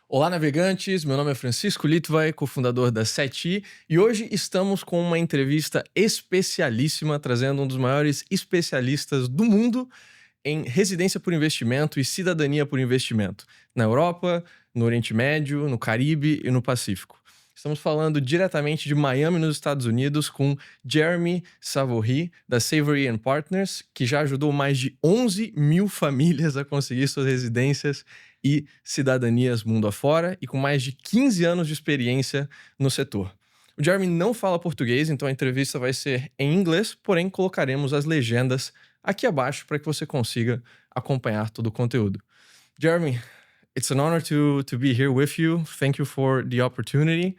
Olá, navegantes! Meu nome é Francisco Litvai, cofundador da SETI, e hoje estamos com uma entrevista especialíssima, trazendo um dos maiores especialistas do mundo em residência por investimento e cidadania por investimento, na Europa, no Oriente Médio, no Caribe e no Pacífico. Estamos falando diretamente de Miami, nos Estados Unidos, com Jeremy Savory, da Savory Partners, que já ajudou mais de 11 mil famílias a conseguir suas residências e cidadanias mundo afora, e com mais de 15 anos de experiência no setor. O Jeremy não fala português, então a entrevista vai ser em inglês, porém colocaremos as legendas aqui abaixo para que você consiga acompanhar todo o conteúdo. Jeremy, it's an honor to be here with you. Thank you for the opportunity.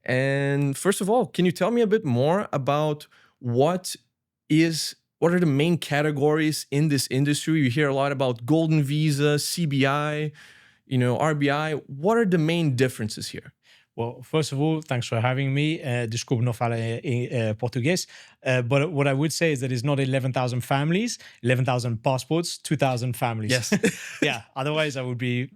And first of all, can you tell me a bit more about what are the main categories in this industry? You hear a lot about golden visa, CBI, RBI. What are the main differences here? Well, first of all, thanks for having me. Desculpe, não falo português. But what I would say is that it's not 11,000 families, 11,000 passports, 2,000 families. Yes. Yeah. Otherwise, I would be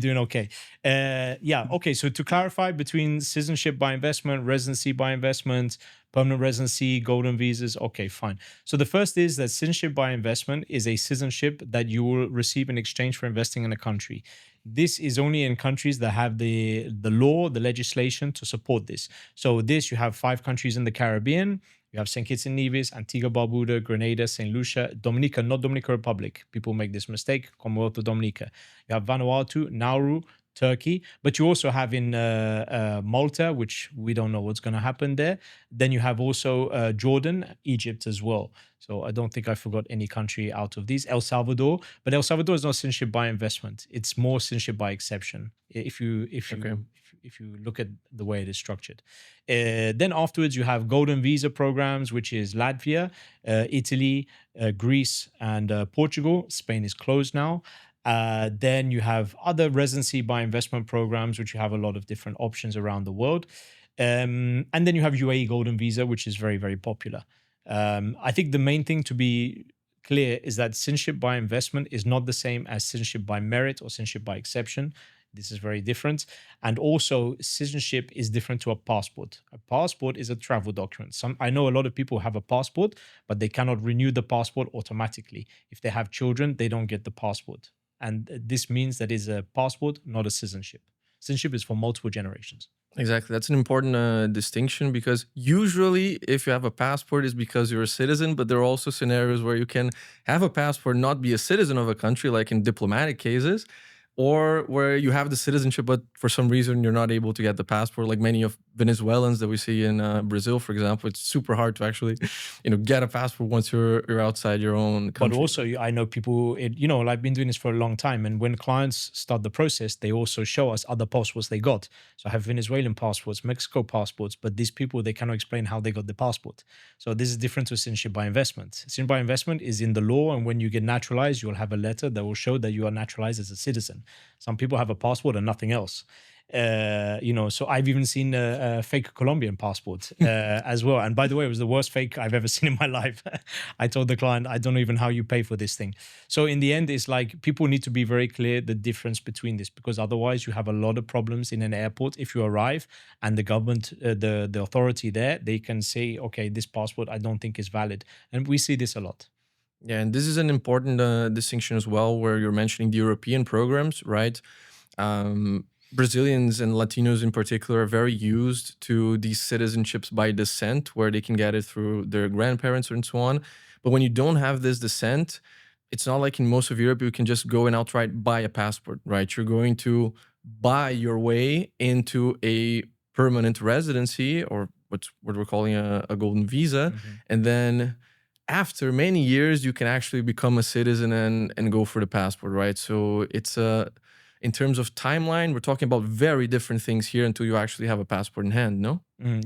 doing okay. Yeah. Okay. So to clarify, between citizenship by investment, residency by investment, permanent residency, golden visas. Okay, fine. So the first is that citizenship by investment is a citizenship that you will receive in exchange for investing in a country. This is only in countries that have the law, the legislation to support this. So this, you have 5 countries in the Caribbean. You have St. Kitts and Nevis, Antigua, Barbuda, Grenada, St. Lucia, Dominica, not Dominican Republic. People make this mistake. Commonwealth of Dominica. You have Vanuatu, Nauru, Turkey, but you also have in Malta, which we don't know what's going to happen there. Then you have also Jordan, Egypt as well. So I don't think I forgot any country out of these. El Salvador, but El Salvador is not citizenship by investment. It's more citizenship by exception. Okay. If you look at the way it is structured. Then afterwards, you have golden visa programs, which is Latvia, Italy, Greece, and Portugal. Spain is closed now. Then you have other residency by investment programs, which you have a lot of different options around the world. And then you have UAE Golden Visa, which is very, very popular. I think the main thing to be clear is that citizenship by investment is not the same as citizenship by merit or citizenship by exception. This is very different. And also, citizenship is different to a passport. A passport is a travel document. I know a lot of people have a passport, but they cannot renew the passport automatically. If they have children, they don't get the passport. And this means that it's a passport, not a citizenship. Citizenship is for multiple generations. Exactly. That's an important distinction, because usually if you have a passport, it's because you're a citizen, but there are also scenarios where you can have a passport, not be a citizen of a country, like in diplomatic cases, or where you have the citizenship, but for some reason you're not able to get the passport, like many of Venezuelans that we see in Brazil, for example. It's super hard to actually, get a passport once you're outside your own country. But also, I know people, I've been doing this for a long time. And when clients start the process, they also show us other passports they got. So I have Venezuelan passports, Mexico passports, but these people, they cannot explain how they got the passport. So this is different to citizenship by investment. Citizenship by investment is in the law. And when you get naturalized, you'll have a letter that will show that you are naturalized as a citizen. Some people have a passport and nothing else. So I've even seen a fake Colombian passport as well. And by the way, it was the worst fake I've ever seen in my life. I told the client, I don't know even how you pay for this thing. So in the end, it's like people need to be very clear the difference between this, because otherwise you have a lot of problems in an airport. If you arrive and the government, the authority there, they can say, okay, this passport I don't think is valid. And we see this a lot. Yeah, and this is an important distinction as well, where you're mentioning the European programs, right? Brazilians and Latinos in particular are very used to these citizenships by descent, where they can get it through their grandparents and so on. But when you don't have this descent, it's not like in most of Europe, you can just go and outright buy a passport, right? You're going to buy your way into a permanent residency, or what we're calling a golden visa. Mm-hmm. And then after many years, you can actually become a citizen and go for the passport, right? So it's in terms of timeline, we're talking about very different things here until you actually have a passport in hand, no?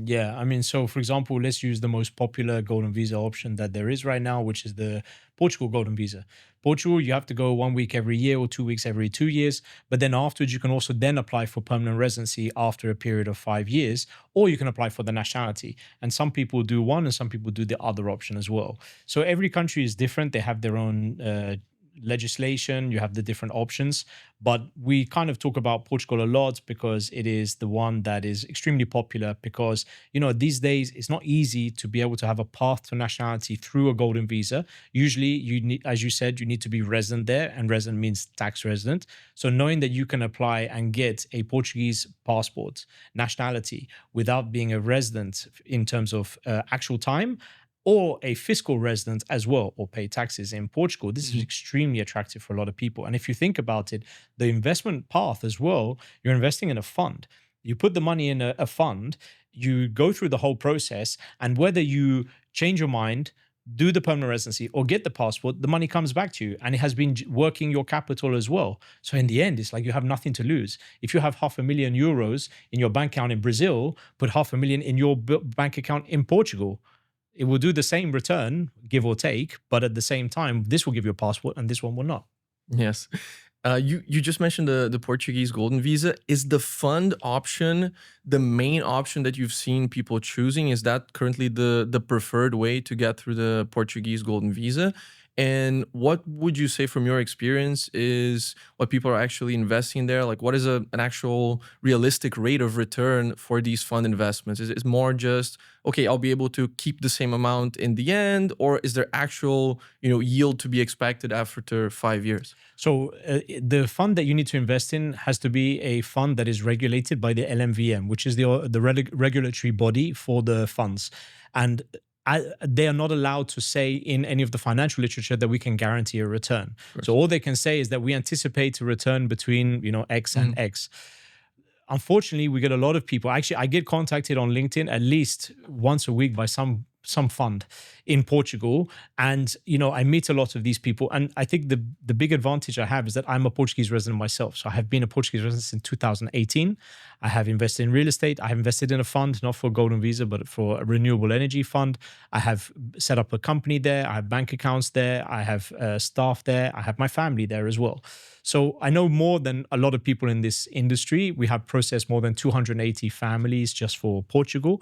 Yeah, I mean, so for example, let's use the most popular golden visa option that there is right now, which is the Portugal golden visa. Portugal, you have to go 1 week every year or 2 weeks every 2 years. But then afterwards, you can also then apply for permanent residency after a period of 5 years, or you can apply for the nationality. And some people do one and some people do the other option as well. So every country is different. They have their own legislation, you have the different options. But we kind of talk about Portugal a lot because it is the one that is extremely popular because, these days it's not easy to be able to have a path to nationality through a golden visa. Usually you need, as you said, you need to be resident there, and resident means tax resident. So knowing that you can apply and get a Portuguese passport nationality without being a resident in terms of actual time, or a fiscal resident as well, or pay taxes in Portugal. This is extremely attractive for a lot of people. And if you think about it, the investment path as well, you're investing in a fund. You put the money in a fund, you go through the whole process, and whether you change your mind, do the permanent residency, or get the passport, the money comes back to you, and it has been working your capital as well. So in the end, it's like you have nothing to lose. If you have €500,000 in your bank account in Brazil, put €500,000 in your bank account in Portugal. It will do the same return, give or take, but at the same time, this will give you a passport and this one will not. Yes. You just mentioned the Portuguese golden visa. Is the fund option the main option that you've seen people choosing? Is that currently the preferred way to get through the Portuguese golden visa? And what would you say from your experience is what people are actually investing there? Like, what is an actual realistic rate of return for these fund investments? Is it more just, okay, I'll be able to keep the same amount in the end, or is there actual, yield to be expected after 5 years? So the fund that you need to invest in has to be a fund that is regulated by the LMVM, which is the regulatory body for the funds. And they are not allowed to say in any of the financial literature that we can guarantee a return. So all they can say is that we anticipate a return between, X and X. Unfortunately, we get a lot of people. Actually, I get contacted on LinkedIn at least once a week by some fund in Portugal. And, I meet a lot of these people. And I think the big advantage I have is that I'm a Portuguese resident myself. So I have been a Portuguese resident since 2018. I have invested in real estate. I have invested in a fund, not for a golden visa, but for a renewable energy fund. I have set up a company there. I have bank accounts there. I have staff there. I have my family there as well. So I know more than a lot of people in this industry. We have processed more than 280 families just for Portugal.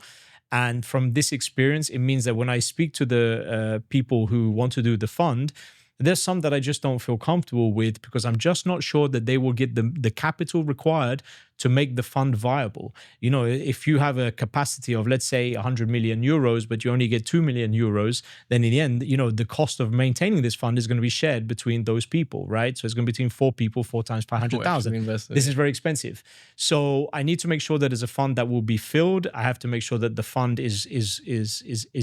And from this experience, it means that when I speak to the people who want to do the fund, there's some that I just don't feel comfortable with because I'm just not sure that they will get the capital required to make the fund viable. If you have a capacity of, let's say, 100 million euros, but you only get 2 million euros, then in the end, the cost of maintaining this fund is going to be shared between those people, right? So it's going to be between 4 people, 4 times 500,000. This is very expensive. So I need to make sure that there's a fund that will be filled. I have to make sure that the fund is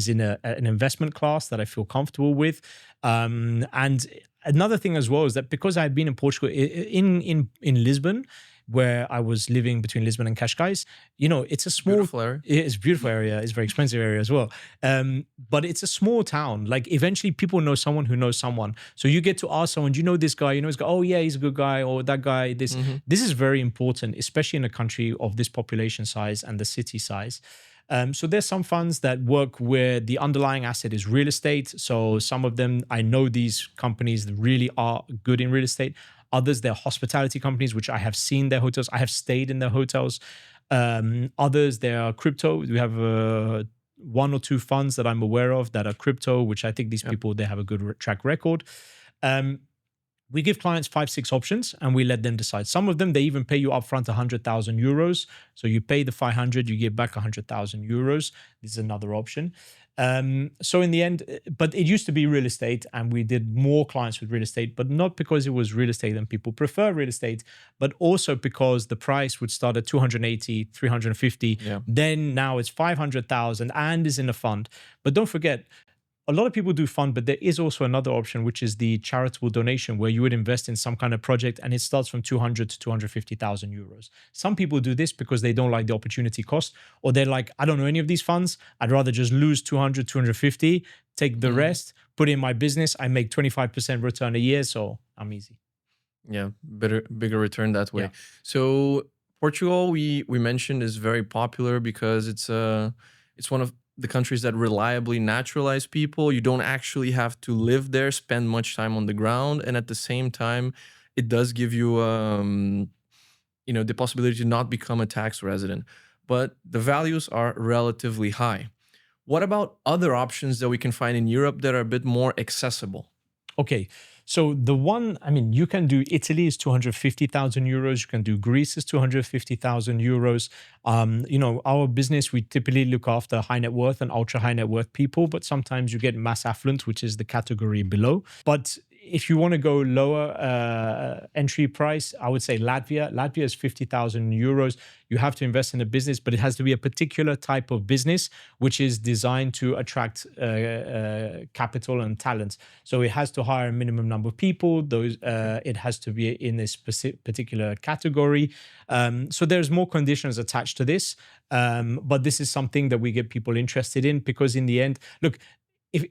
in an investment class that I feel comfortable with. And another thing as well is that because I had been in Portugal, in Lisbon, where I was living between Lisbon and Cascais, it's a small, beautiful area. It's a beautiful area. It's a very expensive area as well. But it's a small town. Like eventually people know someone who knows someone. So you get to ask someone, do you know this guy? You know this guy? Oh yeah, he's a good guy. Or that guy, this. This is very important, especially in a country of this population size and the city size. So there's some funds that work where the underlying asset is real estate. So some of them, I know these companies really are good in real estate. Others, they're hospitality companies, which I have seen their hotels. I have stayed in their hotels. Others, they are crypto. We have 1 or 2 funds that I'm aware of that are crypto, which I think these people, they have a good track record. We give clients 5, 6 options and we let them decide. Some of them, they even pay you upfront 100,000 euros. So you pay the 500, you get back 100,000 euros. This is another option. So in the end, but it used to be real estate and we did more clients with real estate, but not because it was real estate and people prefer real estate, but also because the price would start at 280, 350. Then now it's 500,000 and is in a fund. But don't forget, a lot of people do fund, but there is also another option, which is the charitable donation, where you would invest in some kind of project and it starts from 200 to 250,000 euros. Some people do this because they don't like the opportunity cost, or they're like, I don't know any of these funds. I'd rather just lose 200, 250, take the rest, put in my business. I make 25% return a year, so I'm easy. Yeah, bigger return that way. Yeah. So Portugal, we mentioned, is very popular because it's one of the countries that reliably naturalize people. You don't actually have to live there, spend much time on the ground. And at the same time, it does give you, the possibility to not become a tax resident. But the values are relatively high. What about other options that we can find in Europe that are a bit more accessible? Okay, So the one, I mean, you can do Italy is 250,000 euros. You can do Greece is 250,000 euros. Our business, we typically look after high net worth and ultra high net worth people, but sometimes you get mass affluent, which is the category below. But if you want to go lower entry price, I would say Latvia. Latvia is 50,000 euros. You have to invest in a business, but it has to be a particular type of business which is designed to attract capital and talent. So it has to hire a minimum number of people. It has to be in this particular category. So there's more conditions attached to this, but this is something that we get people interested in because in the end, look, if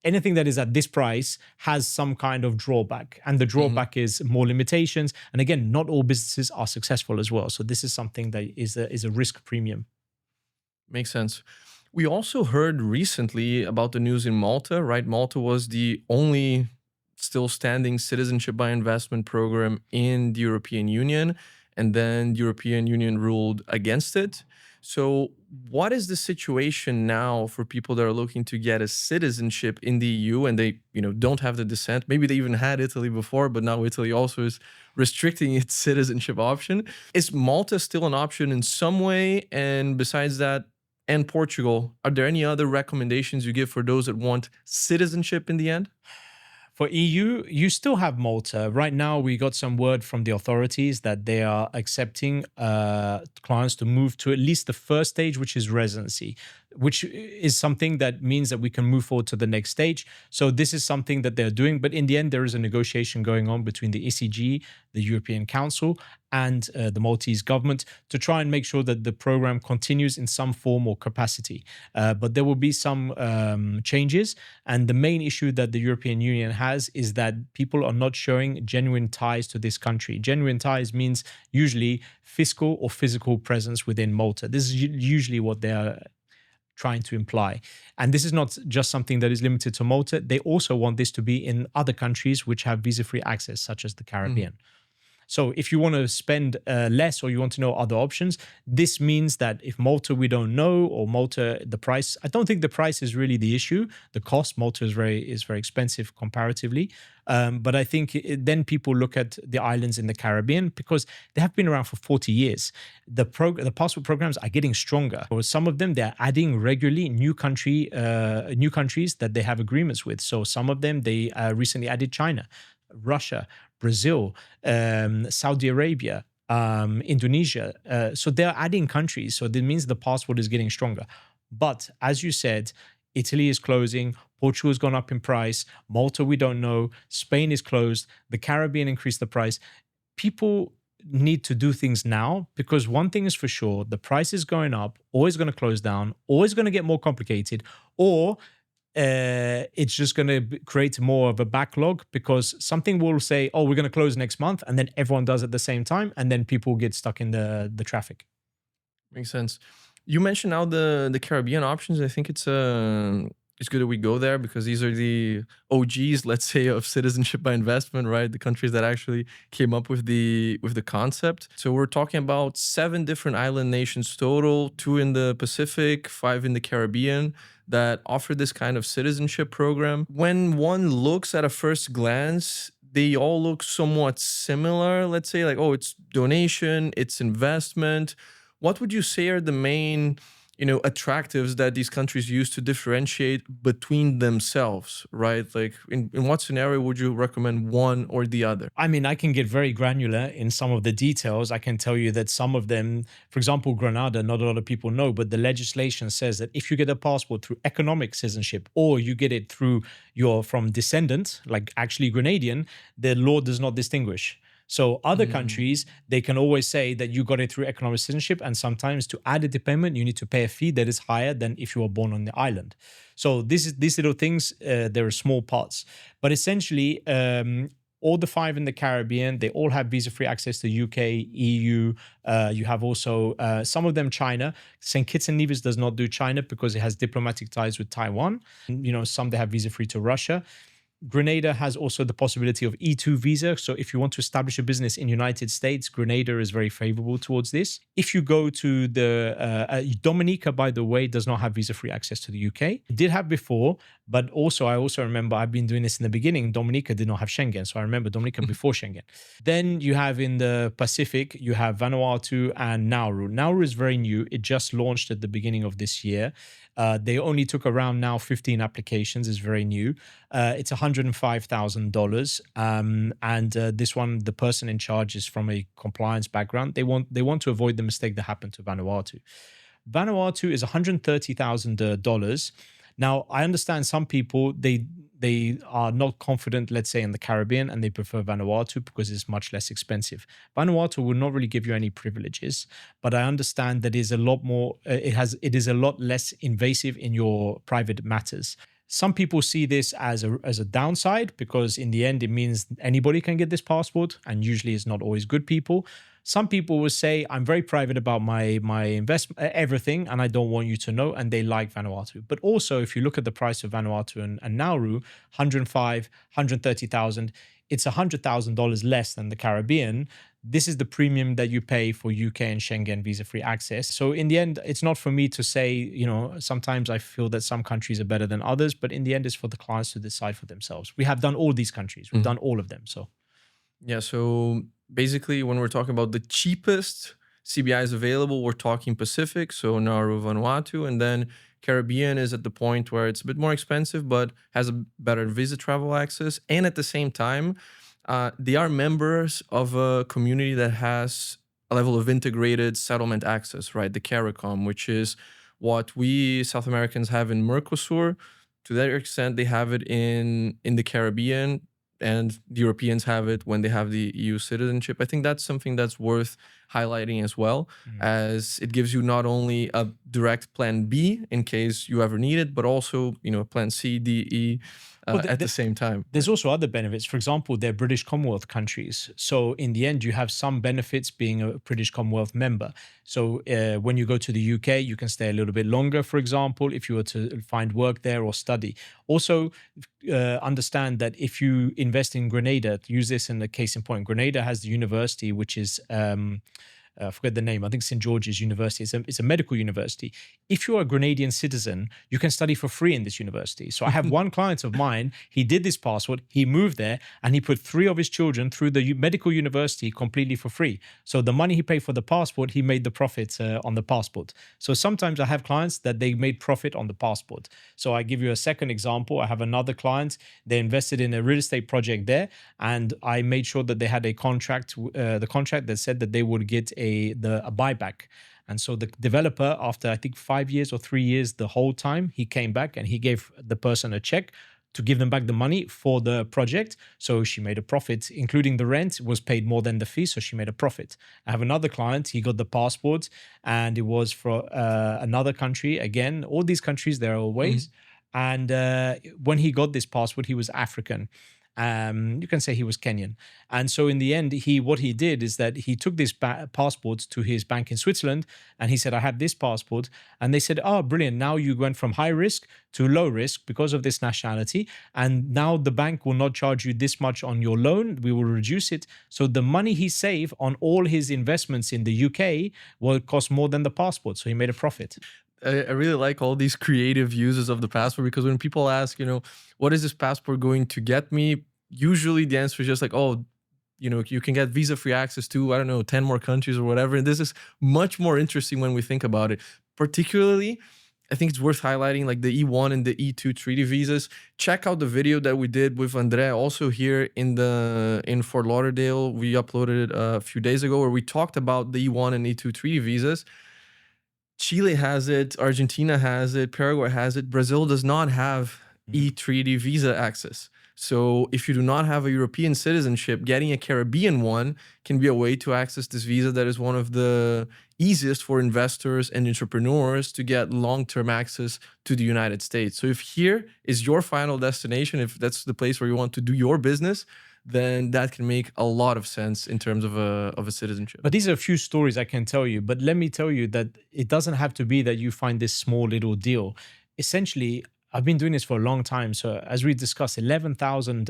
anything that is at this price has some kind of drawback, and the drawback is more limitations. And again, not all businesses are successful as well. So this is something that is a risk premium. Makes sense. We also heard recently about the news in Malta, right? Malta was the only still standing citizenship by investment program in the European Union, and then the European Union ruled against it. So what is the situation now for people that are looking to get a citizenship in the EU and they, don't have the descent? Maybe they even had Italy before, but now Italy also is restricting its citizenship option. Is Malta still an option in some way? And besides that, and Portugal, are there any other recommendations you give for those that want citizenship in the end? For EU, you still have Malta. Right now, we got some word from the authorities that they are accepting clients to move to at least the first stage, which is residency, which is something that means that we can move forward to the next stage. So this is something that they're doing. But in the end, there is a negotiation going on between the ECG, the European Council, and the Maltese government to try and make sure that the program continues in some form or capacity. But there will be some changes. And the main issue that the European Union has is that people are not showing genuine ties to this country. Genuine ties means usually fiscal or physical presence within Malta. This is usually what they are trying to imply. And this is not just something that is limited to Malta. They also want this to be in other countries which have visa-free access, such as the Caribbean. So if you want to spend less or you want to know other options, this means that if Malta we don't know, or Malta, the price, I don't think the price is really the issue. The cost, Malta is very expensive comparatively. But I think then people look at the islands in the Caribbean because they have been around for 40 years. The passport programs are getting stronger. For some of them, they're adding regularly new countries that they have agreements with. So some of them, they recently added China, Russia, Brazil, Saudi Arabia, Indonesia. So they're adding countries. So that means the passport is getting stronger. But as you said, Italy is closing. Portugal has gone up in price. Malta, we don't know. Spain is closed. The Caribbean increased the price. People need to do things now because one thing is for sure, the price is going up, or it's going to close down, or it's going to get more complicated, or it's just going to create more of a backlog because something will say, oh, we're going to close next month, and then everyone does at the same time, and then people get stuck in the traffic. Makes sense. You mentioned now the Caribbean options. I think it's good that we go there because these are the OGs, let's say, of citizenship by investment, right? The countries that actually came up with the concept. So we're talking about 7 different island nations total, 2 in the Pacific, 5 in the Caribbean, that offer this kind of citizenship program. When one looks at a first glance, they all look somewhat similar. Let's say like, oh, it's donation, it's investment. What would you say are the main, attractives that these countries use to differentiate between themselves, right? Like in what scenario would you recommend one or the other? I mean, I can get very granular in some of the details. I can tell you that some of them, for example, Grenada, not a lot of people know, but the legislation says that if you get a passport through economic citizenship or you get it through you're from descendant, like actually Grenadian, the law does not distinguish. So other countries, they can always say that you got it through economic citizenship, and sometimes to add a dependent, you need to pay a fee that is higher than if you were born on the island. So these little things, there are small parts. But essentially, all the 5 in the Caribbean, they all have visa-free access to UK, EU. You have also some of them China. St. Kitts and Nevis does not do China because it has diplomatic ties with Taiwan. Some they have visa-free to Russia. Grenada has also the possibility of E2 visa. So if you want to establish a business in United States, Grenada is very favorable towards this. If you go to the Dominica, by the way, does not have visa-free access to the UK. It did have before, but also I also remember I've been doing this in the beginning. Dominica did not have Schengen, so I remember Dominica before Schengen. Then you have in the Pacific, you have Vanuatu and Nauru. Nauru is very new. It just launched at the beginning of this year. They only took around now 15 applications. It's very new. It's $105,000, and this one, the person in charge is from a compliance background. They want to avoid the mistake that happened to Vanuatu. Vanuatu is $130,000. Now, I understand some people they are not confident, let's say, in the Caribbean, and they prefer Vanuatu because it's much less expensive. Vanuatu will not really give you any privileges, but I understand that is a lot more. It is a lot less invasive in your private matters. Some people see this as a downside because in the end, it means anybody can get this passport, and usually it's not always good people. Some people will say, I'm very private about my investment, everything, and I don't want you to know, and they like Vanuatu. But also, if you look at the price of Vanuatu and Nauru, 105, 130,000, it's $100,000 less than the Caribbean. This is the premium that you pay for UK and Schengen visa-free access. So in the end, it's not for me to say, sometimes I feel that some countries are better than others, but in the end, it's for the clients to decide for themselves. We have done all these countries. We've done all of them. So, yeah. So basically, when we're talking about the cheapest CBIs available, we're talking Pacific, so Nauru, Vanuatu, and then Caribbean is at the point where it's a bit more expensive, but has a better visa travel access. And at the same time, they are members of a community that has a level of integrated settlement access, right? The CARICOM, which is what we South Americans have in Mercosur. To that extent, they have it in the Caribbean, and the Europeans have it when they have the EU citizenship. I think that's something that's worth highlighting as well, as it gives you not only a direct plan B in case you ever need it, but also, plan C, D, E at the same time. There's also other benefits. For example, they're British Commonwealth countries. So in the end, you have some benefits being a British Commonwealth member. So when you go to the UK, you can stay a little bit longer, for example, if you were to find work there or study. Also, understand that if you invest in Grenada, use this in the case in point. Grenada has the university, which is I forget the name. I think St. George's University. It's a medical university. If you're a Grenadian citizen, you can study for free in this university. So I have one client of mine. He did this passport. He moved there and he put 3 of his children through the medical university completely for free. So the money he paid for the passport, he made the profit on the passport. So sometimes I have clients that they made profit on the passport. So I give you a second example. I have another client. They invested in a real estate project there, and I made sure that they had a contract. The contract that said that they would get a buyback. And so the developer, after I think 5 years or 3 years, the whole time, he came back and he gave the person a check to give them back the money for the project. So she made a profit, including the rent was paid more than the fee. So she made a profit. I have another client, he got the passport and it was for another country. Again, all these countries, there are ways. And when he got this passport, he was African. You can say he was Kenyan. And so in the end, what he did is that he took this passport to his bank in Switzerland and he said, I have this passport. And they said, oh, brilliant. Now you went from high risk to low risk because of this nationality. And now the bank will not charge you this much on your loan. We will reduce it. So the money he saved on all his investments in the UK will cost more than the passport. So he made a profit. I really like all these creative uses of the passport, because when people ask, what is this passport going to get me? Usually the answer is just like, oh, you can get visa-free access to, I don't know, 10 more countries or whatever. And this is much more interesting when we think about it. Particularly, I think it's worth highlighting like the E1 and the E2 treaty visas. Check out the video that we did with André also here in Fort Lauderdale. We uploaded it a few days ago where we talked about the E1 and E2 treaty visas. Chile has it, Argentina has it, Paraguay has it. Brazil does not have E-treaty visa access. So if you do not have a European citizenship, getting a Caribbean one can be a way to access this visa that is one of the easiest for investors and entrepreneurs to get long-term access to the United States. So if here is your final destination, if that's the place where you want to do your business, then that can make a lot of sense in terms of a citizenship. But these are a few stories I can tell you. But let me tell you that it doesn't have to be that you find this small little deal. Essentially, I've been doing this for a long time. So as we discussed, 11,000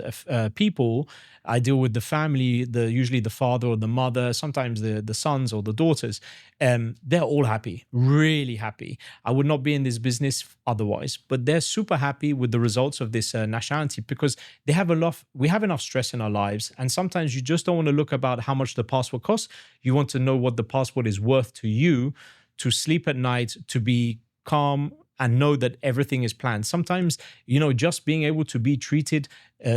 people. I deal with the family, usually the father or the mother, sometimes the sons or the daughters. They're all happy, really happy. I would not be in this business otherwise, but they're super happy with the results of this nationality because we have enough stress in our lives. And sometimes you just don't want to look about how much the passport costs. You want to know what the passport is worth to you, to sleep at night, to be calm, and know that everything is planned. Sometimes, just being able to be treated,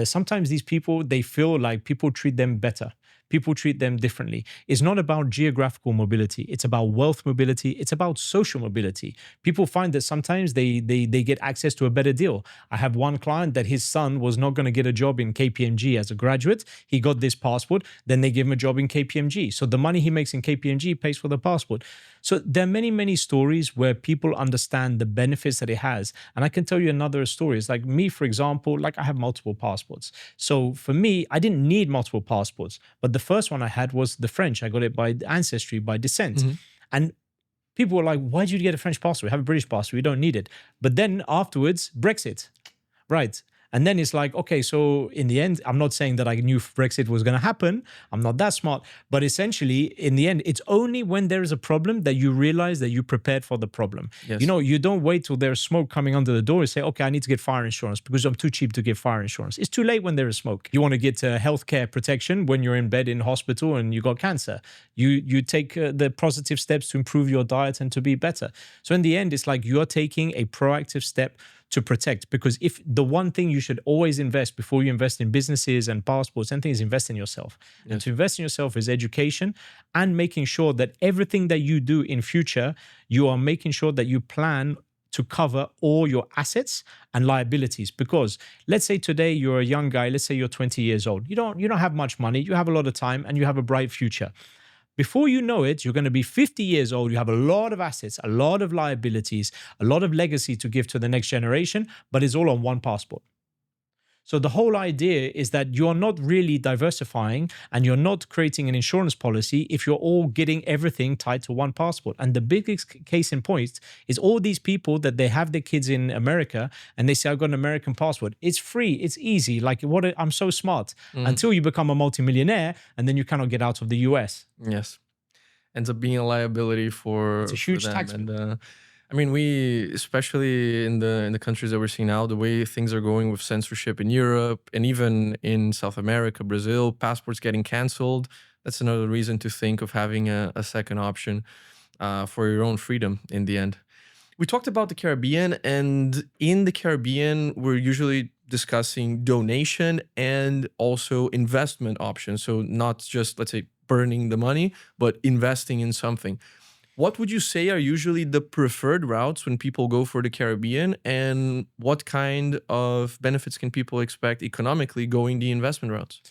sometimes these people, they feel like people treat them better. People treat them differently. It's not about geographical mobility. It's about wealth mobility. It's about social mobility. People find that sometimes they get access to a better deal. I have one client that his son was not going to get a job in KPMG as a graduate. He got this passport. Then they give him a job in KPMG. So the money he makes in KPMG pays for the passport. So there are many, many stories where people understand the benefits that it has. And I can tell you another story. It's like me, for example, like I have multiple passports. So for me, I didn't need multiple passports. But the first one I had was the French. I got it by ancestry, by descent. Mm-hmm. And people were like, why did you get a French passport? We have a British passport. We don't need it. But then afterwards, Brexit. Right. And then it's like, okay, so in the end, I'm not saying that I knew Brexit was going to happen. I'm not that smart. But essentially, in the end, it's only when there is a problem that you realize that you prepared for the problem. Yes. You don't wait till there's smoke coming under the door and say, okay, I need to get fire insurance because I'm too cheap to get fire insurance. It's too late when there is smoke. You want to get healthcare protection when you're in bed in hospital and you got cancer. You take the positive steps to improve your diet and to be better. So in the end, it's like you're taking a proactive step to protect, because if the one thing you should always invest before you invest in businesses and passports and things, invest in yourself. Yes. And to invest in yourself is education and making sure that everything that you do in future, you are making sure that you plan to cover all your assets and liabilities. Because let's say today you're a young guy, let's say you're 20 years old. You don't have much money, you have a lot of time and you have a bright future. Before you know it, you're going to be 50 years old. You have a lot of assets, a lot of liabilities, a lot of legacy to give to the next generation, but it's all on one passport. So the whole idea is that you're not really diversifying and you're not creating an insurance policy if you're all getting everything tied to one passport. And the biggest case in point is all these people that they have their kids in America and they say, I've got an American passport. It's free. It's easy. Like, I'm so smart. Until you become a multimillionaire and then you cannot get out of the US. Yes. Ends up being a liability for It's a huge them. tax And I mean, we, especially in the countries that we're seeing now, the way things are going with censorship in Europe and even in South America, Brazil, passports getting canceled. That's another reason to think of having a second option for your own freedom in the end. We talked about the Caribbean, and in the Caribbean, we're usually discussing donation and also investment options. So not just, let's say, burning the money, but investing in something. What would you say are usually the preferred routes when people go for the Caribbean, and what kind of benefits can people expect economically going the investment routes?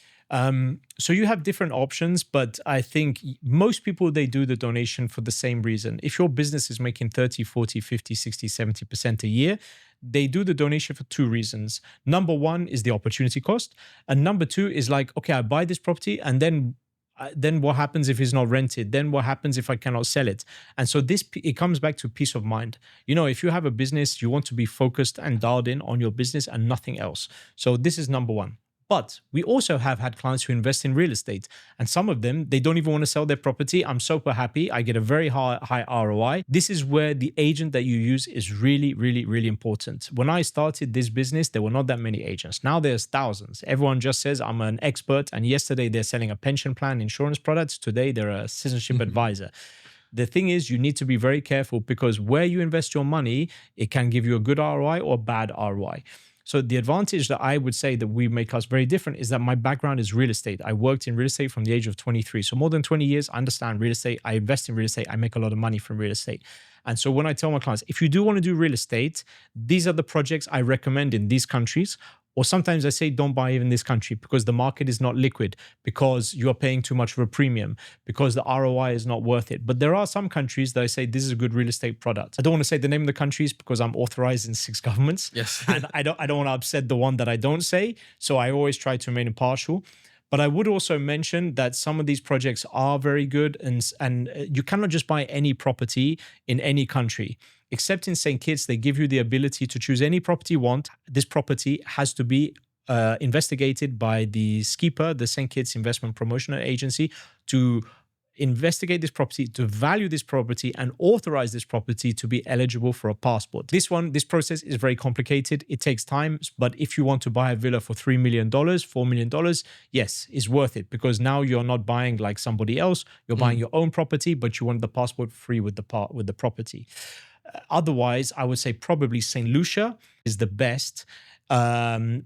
So you have different options, but I think most people, they do the donation for the same reason. If your business is making 30, 40, 50, 60, 70% a year, they do the donation for two reasons. Number one is the opportunity cost. And number two is like, okay, I buy this property and then what happens if it's not rented? Then what happens if I cannot sell it? And so it comes back to peace of mind. If you have a business, you want to be focused and dialed in on your business and nothing else. So this is number one. But we also have had clients who invest in real estate, and some of them, they don't even want to sell their property. I'm super happy. I get a very high ROI. This is where the agent that you use is really, really, really important. When I started this business, there were not that many agents. Now there's thousands. Everyone just says I'm an expert. And yesterday they're selling a pension plan, insurance products. Today they're a citizenship advisor. The thing is, you need to be very careful, because where you invest your money, it can give you a good ROI or a bad ROI. So the advantage that I would say that we make us very different is that my background is real estate. I worked in real estate from the age of 23. So more than 20 years, I understand real estate. I invest in real estate. I make a lot of money from real estate. And so when I tell my clients, if you do want to do real estate, these are the projects I recommend in these countries. Or sometimes I say, don't buy in this country because the market is not liquid, because you are paying too much of a premium, because the ROI is not worth it. But there are some countries that I say, this is a good real estate product. I don't want to say the name of the countries because I'm authorized in 6 governments. Yes. And I don't want to upset the one that I don't say. So I always try to remain impartial. But I would also mention that some of these projects are very good, and you cannot just buy any property in any country. Except in St. Kitts, they give you the ability to choose any property you want. This property has to be investigated by the SKIPA, the St. Kitts Investment Promotional Agency, to investigate this property, to value this property, and authorize this property to be eligible for a passport. This process is very complicated. It takes time, but if you want to buy a villa for $3 million, $4 million, yes, it's worth it, because now you're not buying like somebody else. You're buying your own property, but you want the passport free with the property. Otherwise, I would say probably St. Lucia is the best,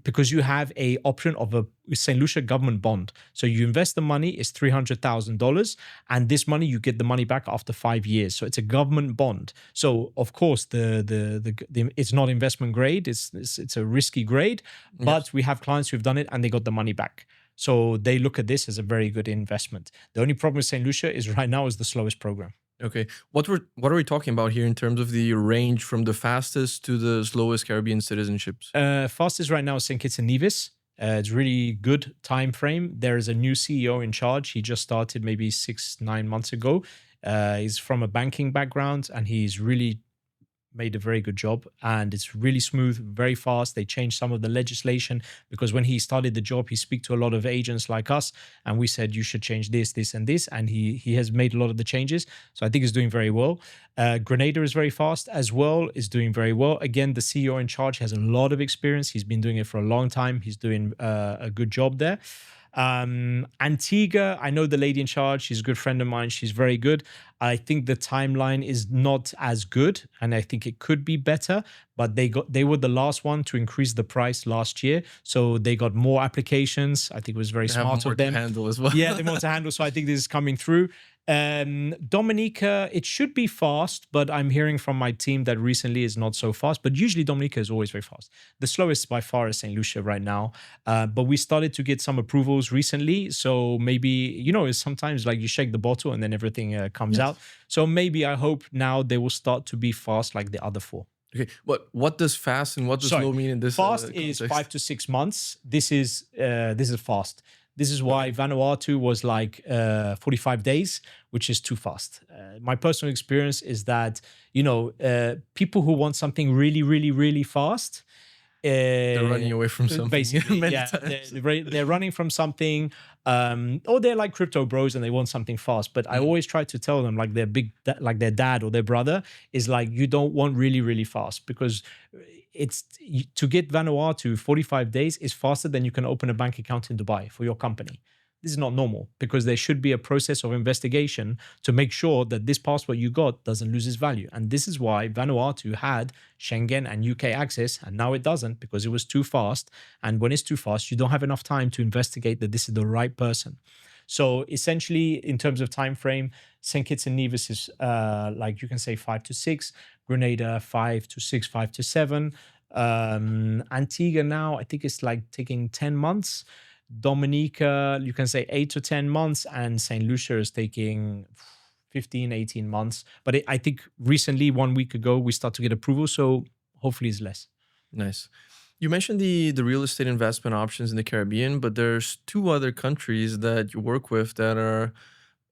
because you have a option of a St. Lucia government bond. So you invest the money, it's $300,000, and this money, you get the money back after 5 years. So it's a government bond. So of course, it's not investment grade, it's a risky grade, but we have clients who've done it and they got the money back. So they look at this as a very good investment. The only problem with St. Lucia is right now is the slowest program. Okay. What are we talking about here in terms of the range from the fastest to the slowest Caribbean citizenships? Fastest right now is St. Kitts and Nevis. It's really good time frame. There is a new CEO in charge. He just started maybe 6-9 months ago. He's from a banking background, and he's really made a very good job, and it's really smooth, very fast. They changed some of the legislation, because when he started the job, he spoke to a lot of agents like us, and we said, you should change this, this, and this, and he has made a lot of the changes. So I think he's doing very well. Grenada is very fast as well, is doing very well. Again, the CEO in charge has a lot of experience. He's been doing it for a long time. He's doing a good job there. Antigua, I know the lady in charge. She's a good friend of mine. She's very good. I think the timeline is not as good, and I think it could be better, but they were the last one to increase the price last year. So they got more applications. I think it was very smart of them. To handle as well. Yeah, they want to handle. So I think this is coming through. Dominica, it should be fast, but I'm hearing from my team that recently is not so fast. But usually Dominica is always very fast. The slowest by far is St. Lucia right now. But we started to get some approvals recently. So maybe, it's sometimes like you shake the bottle and then everything comes out. So maybe I hope now they will start to be fast like the other 4. Okay, but what does fast and what does slow mean in this Fast is 5 to 6 months. This is fast. This is why Vanuatu was like 45 days, which is too fast. My personal experience is that, people who want something really, really, really fast, they're running away from something. Basically, they're running from something, or they're like crypto bros and they want something fast. But I always try to tell them, like their dad or their brother is like, you don't want really, really fast, because it's to get Vanuatu 45 days is faster than you can open a bank account in Dubai for your company. This is not normal, because there should be a process of investigation to make sure that this passport you got doesn't lose its value. And this is why Vanuatu had Schengen and UK access, and now it doesn't, because it was too fast. And when it's too fast, you don't have enough time to investigate that this is the right person. So essentially, in terms of time frame, St. Kitts and Nevis is like you can say 5 to 6, Grenada 5 to 6, 5 to 7. Antigua now, I think it's like taking 10 months. Dominica, you can say 8 to 10 months, and St. Lucia is taking 15, 18 months. But I think recently, 1 week ago, we start to get approval, so hopefully it's less. Nice. You mentioned the real estate investment options in the Caribbean, but there's 2 other countries that you work with that are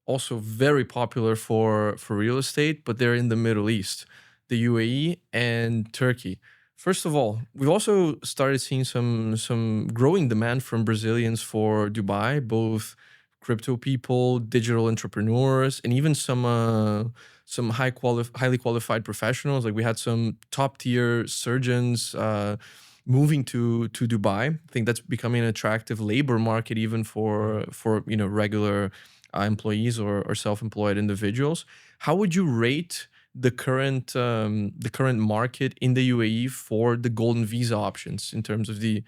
also very popular for real estate, but they're in the Middle East, the UAE and Turkey. First of all, we've also started seeing some growing demand from Brazilians for Dubai, both crypto people, digital entrepreneurs, and even some highly qualified professionals. Like we had some top tier surgeons moving to Dubai. I think that's becoming an attractive labor market even for regular employees or self-employed individuals. How would you rate the current market in the UAE for the golden visa options in terms of the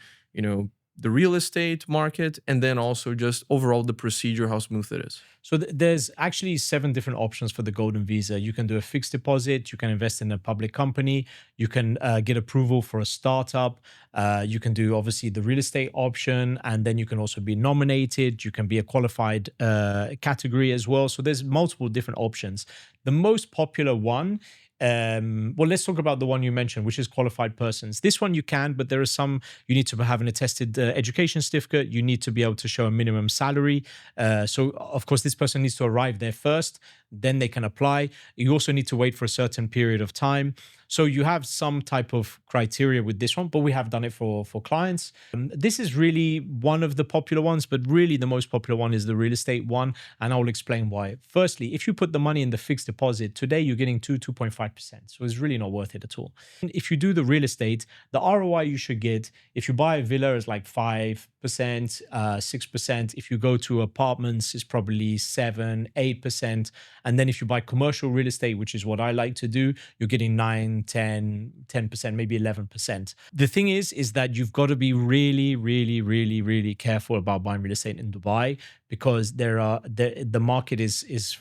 real estate market, and then also just overall the procedure, how smooth it is? So there's actually 7 different options for the golden visa. You can do a fixed deposit, you can invest in a public company, you can get approval for a startup, you can do obviously the real estate option, and then you can also be nominated, you can be a qualified category as well. So there's multiple different options. The most popular one Well, let's talk about the one you mentioned, which is qualified persons. This one you can, but there are some, you need to have an attested education certificate. You need to be able to show a minimum salary. So, of course, this person needs to arrive there first, then they can apply. You also need to wait for a certain period of time. So you have some type of criteria with this one, but we have done it for clients. This is really one of the popular ones, but really the most popular one is the real estate one, and I'll explain why. Firstly, if you put the money in the fixed deposit, today you're getting 2.5%. So it's really not worth it at all. If you do the real estate, the ROI you should get, if you buy a villa, is like 5%, 6%. If you go to apartments, it's probably 7, 8%. And then if you buy commercial real estate, which is what I like to do, you're getting 9, 10%, maybe 11%. The thing is that you've got to be really, really, really, really careful about buying real estate in Dubai, because the market is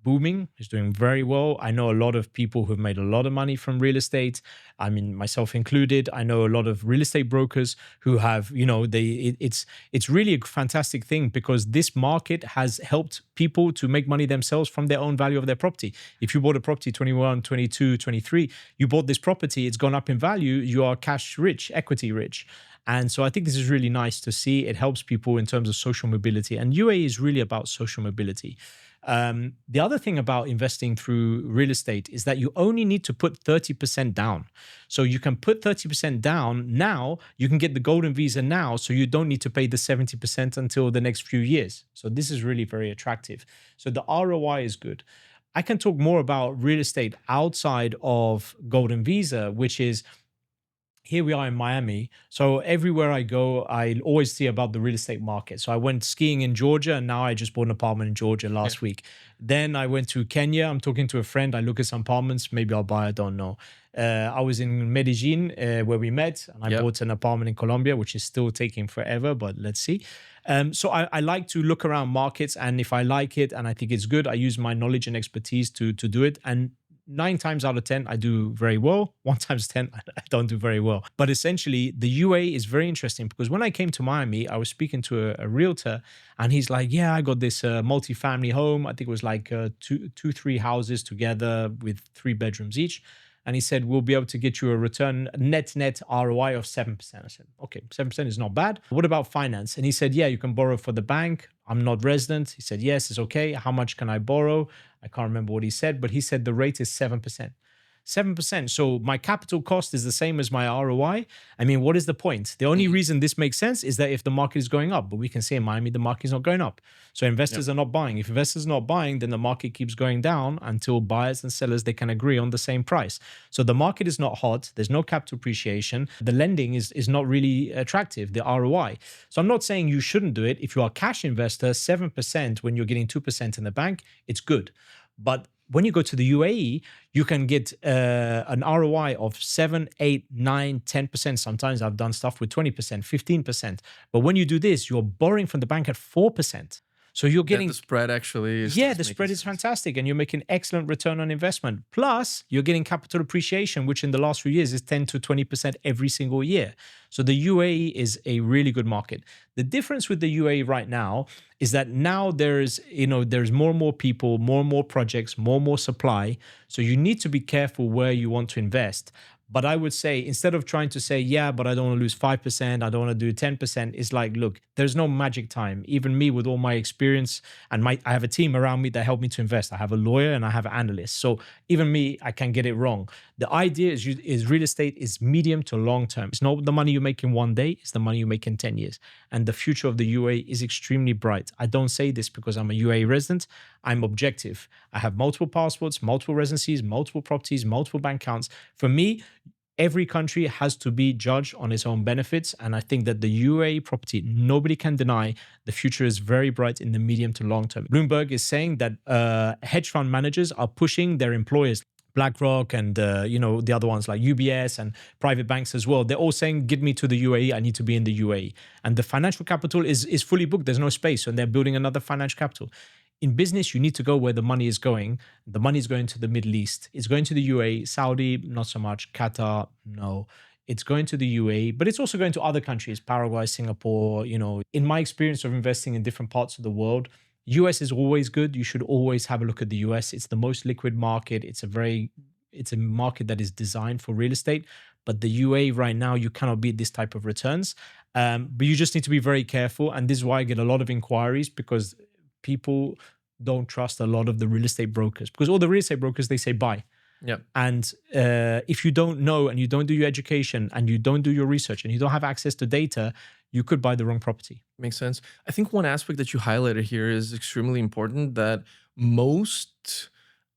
booming. It's doing very well. I know a lot of people who've made a lot of money from real estate. I mean, myself included. I know a lot of real estate brokers who have, it's really a fantastic thing, because this market has helped people to make money themselves from their own value of their property. If you bought a property 21, 22, 23, you bought this property, it's gone up in value, you are cash rich, equity rich. And so I think this is really nice to see. It helps people in terms of social mobility. And UAE is really about social mobility. The other thing about investing through real estate is that you only need to put 30% down. So you can put 30% down now, you can get the golden visa now, so you don't need to pay the 70% until the next few years. So this is really very attractive. So the ROI is good. I can talk more about real estate outside of golden visa, which is, here we are in Miami. So everywhere I go, I always see about the real estate market. So I went skiing in Georgia, and now I just bought an apartment in Georgia last week. Then I went to Kenya. I'm talking to a friend. I look at some apartments. Maybe I'll buy, I don't know. I was in Medellin where we met, and I bought an apartment in Colombia, which is still taking forever, but let's see. So I like to look around markets, and if I like it and I think it's good, I use my knowledge and expertise to do it. And 9 times out of 10, I do very well. 1 times 10, I don't do very well. But essentially, the UAE is very interesting, because when I came to Miami, I was speaking to a realtor, and he's like, yeah, I got this multi-family home. I think it was like 3 houses together with 3 bedrooms each. And he said, we'll be able to get you a return, net ROI of 7%. I said, okay, 7% is not bad. What about finance? And he said, yeah, you can borrow for the bank. I'm not resident. He said, yes, it's okay. How much can I borrow? I can't remember what he said, but he said the rate is 7%. 7%. So my capital cost is the same as my ROI. I mean, what is the point? The only reason this makes sense is that if the market is going up, but we can see in Miami, the market is not going up. So investors are not buying. If investors are not buying, then the market keeps going down until buyers and sellers, they can agree on the same price. So the market is not hot. There's no capital appreciation. The lending is not really attractive, the ROI. So I'm not saying you shouldn't do it. If you are a cash investor, 7% when you're getting 2% in the bank, it's good. But when you go to the UAE, you can get an ROI of 7, 8, 9, 10%. Sometimes I've done stuff with 20%, 15%. But when you do this, you're borrowing from the bank at 4%. So you're getting the spread actually is the spread is fantastic, and you're making excellent return on investment. Plus, you're getting capital appreciation, which in the last few years is 10 to 20% every single year. So the UAE is a really good market. The difference with the UAE right now is that now there's more and more people, more and more projects, more and more supply. So you need to be careful where you want to invest. But I would say, instead of trying to say, yeah, but I don't want to lose 5%, I don't want to do 10%, it's like, look, there's no magic time. Even me, with all my experience, and I have a team around me that help me to invest. I have a lawyer and I have analysts. So even me, I can get it wrong. The idea is real estate is medium to long term. It's not the money you make in one day, it's the money you make in 10 years. And the future of the UAE is extremely bright. I don't say this because I'm a UAE resident. I'm objective. I have multiple passports, multiple residencies, multiple properties, multiple bank accounts. For me, every country has to be judged on its own benefits. And I think that the UAE property, nobody can deny the future is very bright in the medium to long term. Bloomberg is saying that hedge fund managers are pushing their employers, BlackRock and the other ones like UBS and private banks as well. They're all saying, get me to the UAE. I need to be in the UAE. And the financial capital is fully booked. There's no space. And they're building another financial capital. In business, you need to go where the money is going. The money is going to the Middle East. It's going to the UAE, Saudi, not so much. Qatar, no. It's going to the UAE, but it's also going to other countries, Paraguay, Singapore. In my experience of investing in different parts of the world, US is always good. You should always have a look at the US. It's the most liquid market. It's a very it's a market that is designed for real estate. But the UAE right now, you cannot beat this type of returns. But you just need to be very careful. And this is why I get a lot of inquiries, because people don't trust a lot of the real estate brokers, because all the real estate brokers, they say buy. Yeah. And if you don't know, and you don't do your education, and you don't do your research, and you don't have access to data, you could buy the wrong property. Makes sense. I think one aspect that you highlighted here is extremely important, that most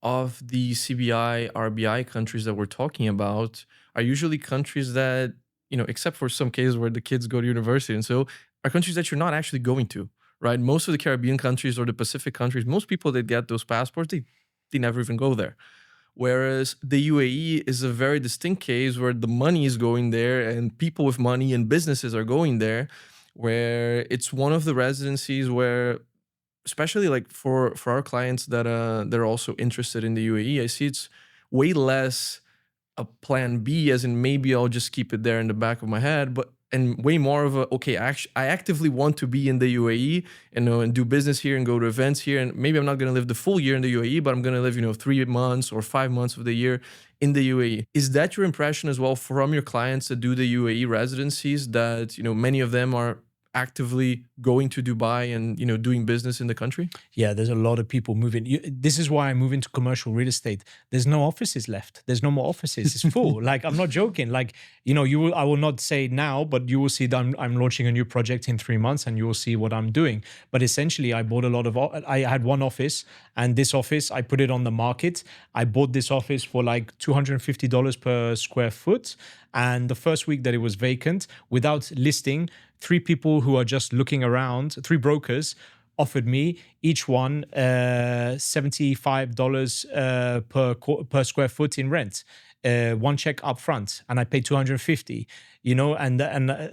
of the CBI, RBI countries that we're talking about are usually countries that, except for some cases where the kids go to university and so, are countries that you're not actually going to, right? Most of the Caribbean countries or the Pacific countries, most people that get those passports, they never even go there. Whereas the UAE is a very distinct case where the money is going there and people with money and businesses are going there, where it's one of the residencies where, especially like for our clients that they're also interested in the UAE, I see it's way less a plan B, as in maybe I'll just keep it there in the back of my head, and way more of a, okay, I actively want to be in the UAE and do business here and go to events here. And maybe I'm not going to live the full year in the UAE, but I'm going to live, 3 months or 5 months of the year in the UAE. Is that your impression as well from your clients that do the UAE residencies, that, many of them are actively going to Dubai and, doing business in the country? Yeah, there's a lot of people moving. This is why I move into commercial real estate. There's no offices left. There's no more offices. It's full. Like, I'm not joking. Like, I will not say now, but you will see that I'm launching a new project in 3 months, and you will see what I'm doing. But essentially, I had one office, and this office, I put it on the market. I bought this office for like $250 per square foot. And the first week that it was vacant, without listing, 3 people who are just looking around, 3 brokers, offered me each one $75 per square foot in rent. One check up front, and I paid $250. And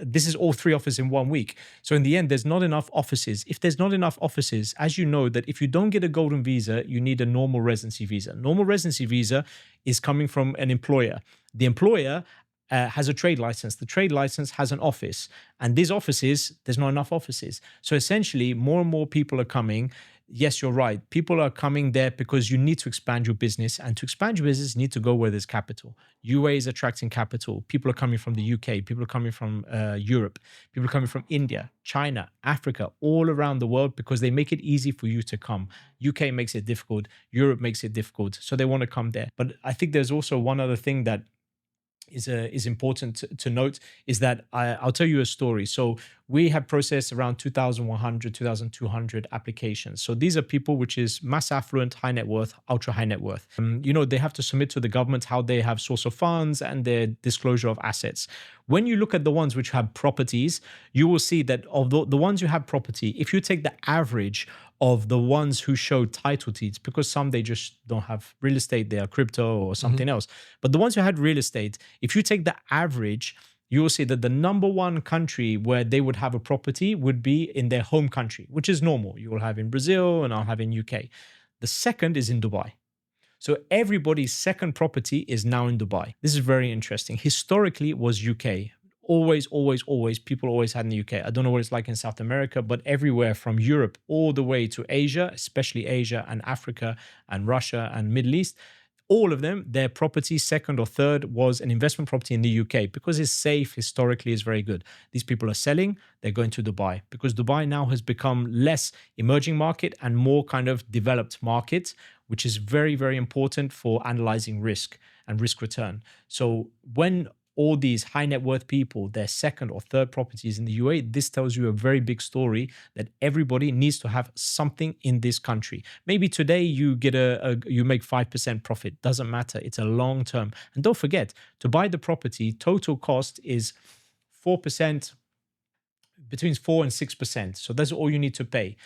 this is all 3 offers in 1 week. So in the end, there's not enough offices. If there's not enough offices, as you know, that if you don't get a golden visa, you need a normal residency visa. Normal residency visa is coming from an employer. The employer has a trade license. The trade license has an office. And these offices, there's not enough offices. So essentially, more and more people are coming. Yes, you're right. People are coming there because you need to expand your business. And to expand your business, you need to go where there's capital. UAE is attracting capital. People are coming from the UK. People are coming from Europe. People are coming from India, China, Africa, all around the world, because they make it easy for you to come. UK makes it difficult. Europe makes it difficult. So they want to come there. But I think there's also one other thing that is important to note, is that I'll tell you a story. So we have processed around 2,100, 2,200 applications. So these are people which is mass affluent, high net worth, ultra high net worth. They have to submit to the government how they have source of funds and their disclosure of assets. When you look at the ones which have properties, you will see that of the ones who have property, if you take the average of the ones who show title deeds, because some they just don't have real estate, they are crypto or something else. But the ones who had real estate, if you take the average, you will see that the number 1 country where they would have a property would be in their home country, which is normal. You will have in Brazil and I'll have in UK. The second is in Dubai. So everybody's second property is now in Dubai. This is very interesting. Historically, it was UK. Always, people always had in the UK. I don't know what it's like in South America, but everywhere from Europe all the way to Asia, especially Asia and Africa and Russia and Middle East, all of them, their property, second or third, was an investment property in the UK because it's safe, historically is very good. These people are selling, they're going to Dubai because Dubai now has become less emerging market and more kind of developed market, which is very, very important for analyzing risk and risk return. So when all these high net worth people, their second or third properties in the UAE, this tells you a very big story that everybody needs to have something in this country. Maybe today you get you make 5% profit, doesn't matter. It's a long term. And don't forget, to buy the property, total cost is 4%, between 4 and 6%. So that's all you need to pay.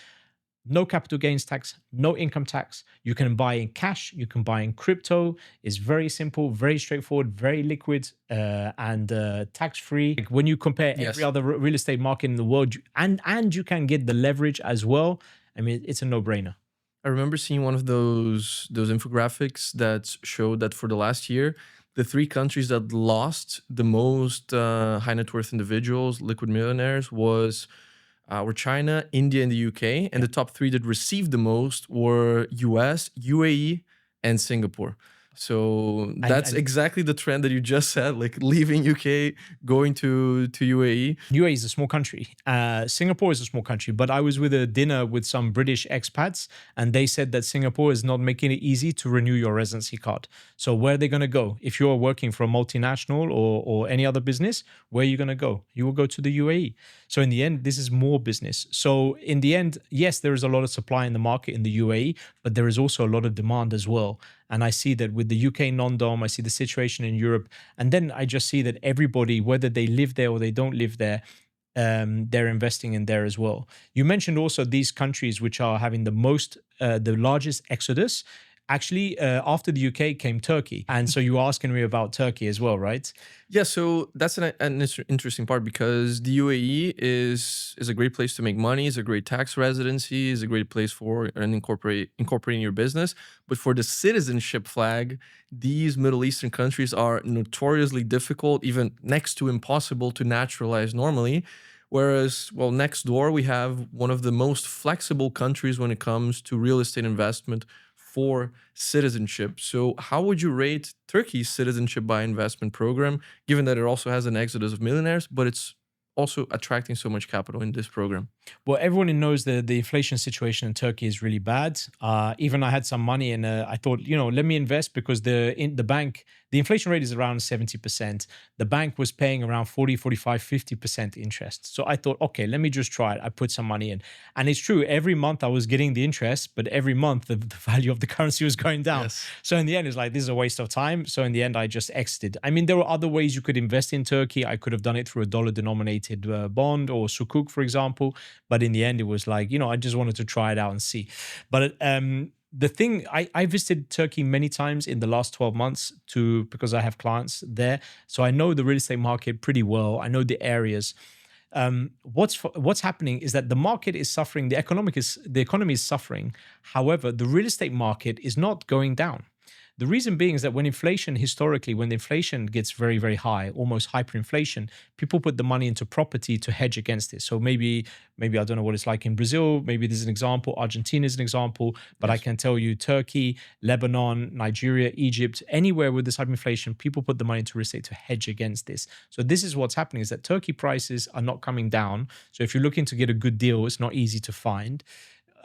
No capital gains tax, no income tax. You can buy in cash, you can buy in crypto. It's very simple, very straightforward, very liquid, and tax-free. Like when you compare every other real estate market in the world, and you can get the leverage as well. I mean, it's a no-brainer. I remember seeing one of those infographics that showed that for the last year, the 3 countries that lost the most high net worth individuals, liquid millionaires, were China, India, and the UK. And the top 3 that received the most were US, UAE, and Singapore. So And that's exactly the trend that you just said, like leaving UK, going to UAE. UAE is a small country. Singapore is a small country, but I was with a dinner with some British expats, and they said that Singapore is not making it easy to renew your residency card. So where are they going to go? If you're working for a multinational or any other business, where are you going to go? You will go to the UAE. So in the end, this is more business. So in the end, yes, there is a lot of supply in the market in the UAE, but there is also a lot of demand as well. And I see that with the UK non-dom, I see the situation in Europe. And then I just see that everybody, whether they live there or they don't live there, they're investing in there as well. You mentioned also these countries which are having the largest exodus. Actually, after the UK came Turkey. And so you were asking me about Turkey as well, right? Yeah, so that's an interesting part because the UAE is a great place to make money, is a great tax residency, is a great place for incorporating your business. But for the citizenship flag, these Middle Eastern countries are notoriously difficult, even next to impossible to naturalize normally. Whereas, well, next door we have one of the most flexible countries when it comes to real estate investment for citizenship. So how would you rate Turkey's citizenship by investment program, given that it also has an exodus of millionaires, but it's also attracting so much capital in this program? Well, everyone knows the inflation situation in Turkey is really bad. Even I had some money and I thought, let me invest because the bank, the inflation rate is around 70%. The bank was paying around 40, 45, 50% interest. So I thought, okay, let me just try it. I put some money in. And it's true, every month I was getting the interest, but every month the value of the currency was going down. Yes. So in the end, it's like, this is a waste of time. So in the end, I just exited. I mean, there were other ways you could invest in Turkey. I could have done it through a dollar denominated bond or sukuk, for example. But in the end, it was like, I just wanted to try it out and see. But the thing, I visited Turkey many times in the last 12 months because I have clients there. So I know the real estate market pretty well. I know the areas. What's happening is that the market is suffering. The economy is suffering. However, the real estate market is not going down. The reason being is that when the inflation gets very, very high, almost hyperinflation, people put the money into property to hedge against it. So maybe I don't know what it's like in Brazil. Maybe this is an example. Argentina is an example. But yes. I can tell you Turkey, Lebanon, Nigeria, Egypt, anywhere with this hyperinflation, people put the money into real estate to hedge against this. So this is what's happening is that Turkey prices are not coming down. So if you're looking to get a good deal, it's not easy to find.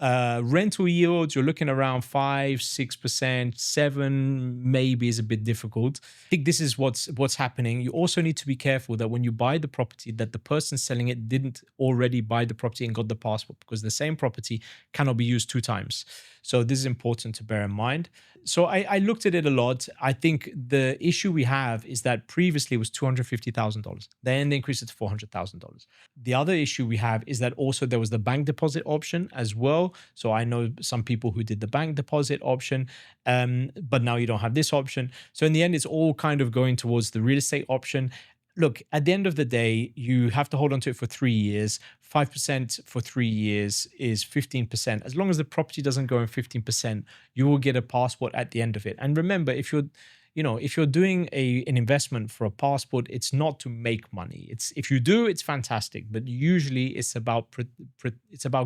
Rental yields, you're looking around 5, 6%, 7 maybe is a bit difficult. I think this is what's happening. You also need to be careful that when you buy the property, that the person selling it didn't already buy the property and got the passport, because the same property cannot be used 2 times. So this is important to bear in mind. So I looked at it a lot. I think the issue we have is that previously it was $250,000. Then they increased it to $400,000. The other issue we have is that also there was the bank deposit option as well. So I know some people who did the bank deposit option, but now you don't have this option. So in the end, it's all kind of going towards the real estate option. Look, at the end of the day, you have to hold on to it for 3 years. 5% for 3 years is 15%. As long as the property doesn't go in 15%, you will get a passport at the end of it. And remember, if you're doing an investment for a passport, it's not to make money. If you do, it's fantastic. But usually, it's about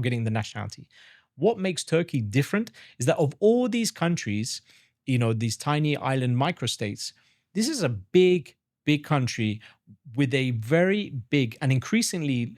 getting the nationality. What makes Turkey different is that of all these countries, these tiny island microstates, this is a big country with a very big and increasingly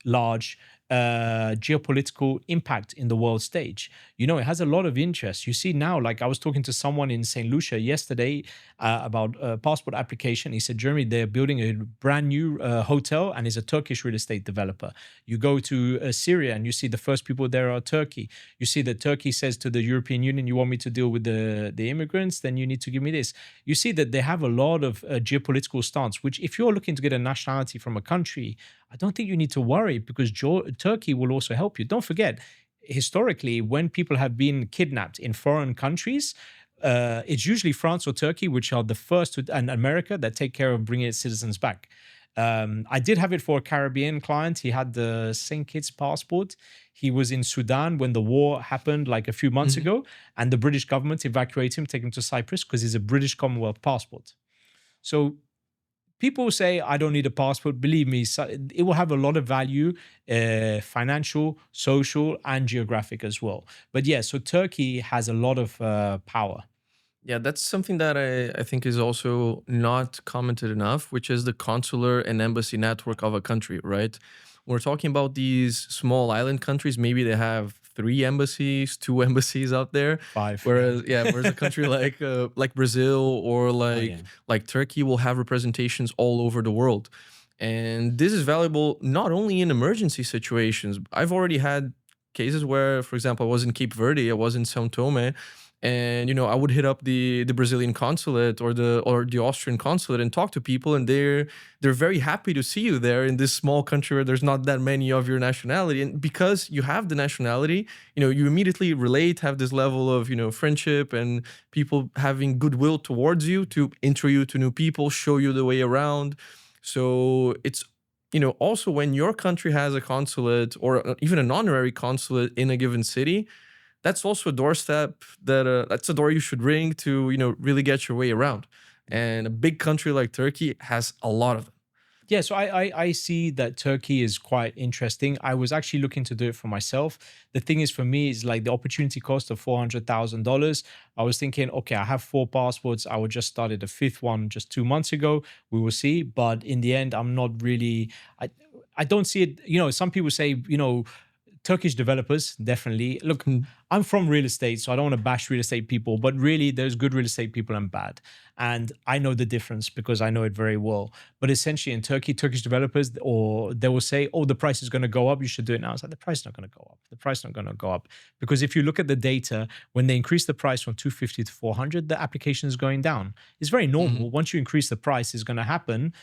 large geopolitical impact in the world stage. It has a lot of interest. You see now, like I was talking to someone in St. Lucia yesterday about a passport application. He said, Jeremy, they're building a brand new hotel and is a Turkish real estate developer. You go to Syria and you see the first people there are Turkey. You see that Turkey says to the European Union, you want me to deal with the immigrants, then you need to give me this. You see that they have a lot of geopolitical stance, which if you're looking to get a nationality from a country, I don't think you need to worry, because Turkey will also help you. Don't forget, historically, when people have been kidnapped in foreign countries, it's usually France or Turkey, which are the first, and America, that take care of bringing its citizens back. I did have it for a Caribbean client. He had the St. Kitts passport. He was in Sudan when the war happened like a few months ago, and the British government evacuated him, take him to Cyprus because he's a British Commonwealth passport. So people say, I don't need a passport. Believe me, it will have a lot of value, financial, social, and geographic as well. But yeah, so Turkey has a lot of power. Yeah, that's something that I think is also not commented enough, which is the consular and embassy network of a country, right? We're talking about these small island countries. Maybe they have three embassies, two embassies out there. Five. Whereas, yeah, whereas a country like Brazil or Oh yeah. like Turkey will have representations all over the world. And this is valuable not only in emergency situations. I've already had cases where, for example, I was in Cape Verde, I was in São Tome, and I would hit up the Brazilian consulate or the Austrian consulate and talk to people, and they're very happy to see you there in this small country where there's not that many of your nationality. And because you have the nationality, you immediately relate, have this level of friendship, and people having goodwill towards you to intro you to new people, show you the way around. So it's also when your country has a consulate or even an honorary consulate in a given city, that's also a doorstep that's a door you should ring to really get your way around. And a big country like Turkey has a lot of them. Yeah, so I see that Turkey is quite interesting. I was actually looking to do it for myself. The thing is, for me, is like the opportunity cost of $400,000. I was thinking, okay, I have four passports. I would just started a fifth one just 2 months ago. We will see. But in the end, I'm not really. I don't see it. Some people say, Turkish developers, definitely. Look, Mm. I'm from real estate, so I don't want to bash real estate people, but really there's good real estate people and bad. And I know the difference because I know it very well. But essentially in Turkey, Turkish developers, or they will say, oh, the price is going to go up, you should do it now. It's like, the price is not going to go up. The price is not going to go up. Because if you look at the data, when they increase the price from 250 to 400, the application is going down. It's very normal. Once you increase the price, it's going to happen,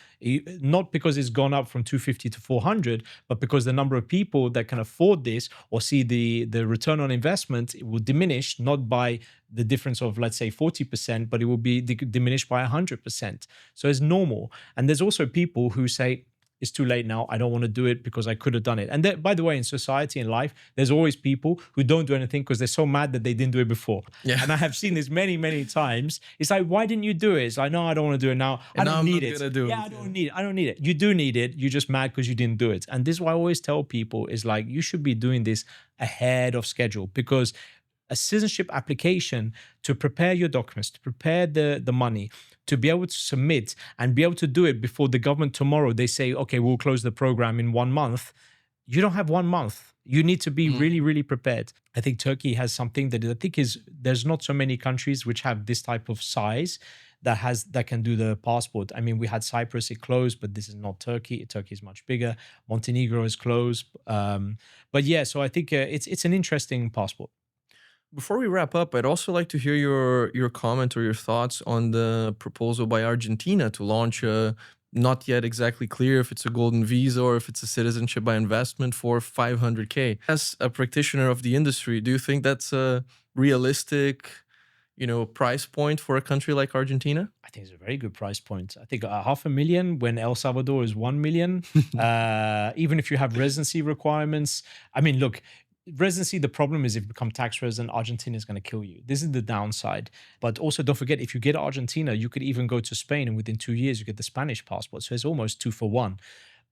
not because it's gone up from 250 to 400, but because the number of people that can afford this or see the return on investment, it will diminish, not by the difference of, let's say, 40%, but it will be diminished by 100%. So it's normal. And there's also people who say, it's too late now. I don't want to do it because I could have done it. And by the way, in society and life, there's always people who don't do anything because they're so mad that they didn't do it before. Yeah. And I have seen this many, many times. It's like, why didn't you do it? It's like, no, I don't want to do it now. I And now don't I'm need not it. gonna do Yeah, it. I don't need it. I don't need it. You do need it. You're just mad because you didn't do it. And this is why I always tell people is like, you should be doing this ahead of schedule, because a citizenship application, to prepare your documents, to prepare the money, to be able to submit and be able to do it before the government tomorrow, they say, okay, we'll close the program in 1 month. You don't have 1 month. You need to be really, really prepared. I think Turkey has something that I think is, there's not so many countries which have this type of size that can do the passport. I mean, we had Cyprus, it closed, but this is not Turkey. Turkey is much bigger. Montenegro is closed. But yeah, so I think it's an interesting passport. Before we wrap up, I'd also like to hear your comment or your thoughts on the proposal by Argentina to launch a, not yet exactly clear if it's a golden visa or if it's a citizenship by investment for 500K. As a practitioner of the industry, do you think that's a realistic, price point for a country like Argentina? I think it's a very good price point. I think 500,000 when El Salvador is 1 million. Even if you have residency requirements. I mean, look, residency, the problem is if you become tax resident, Argentina is going to kill you. This is the downside. But also don't forget, if you get Argentina, you could even go to Spain and within 2 years, you get the Spanish passport. So it's almost 2 for 1.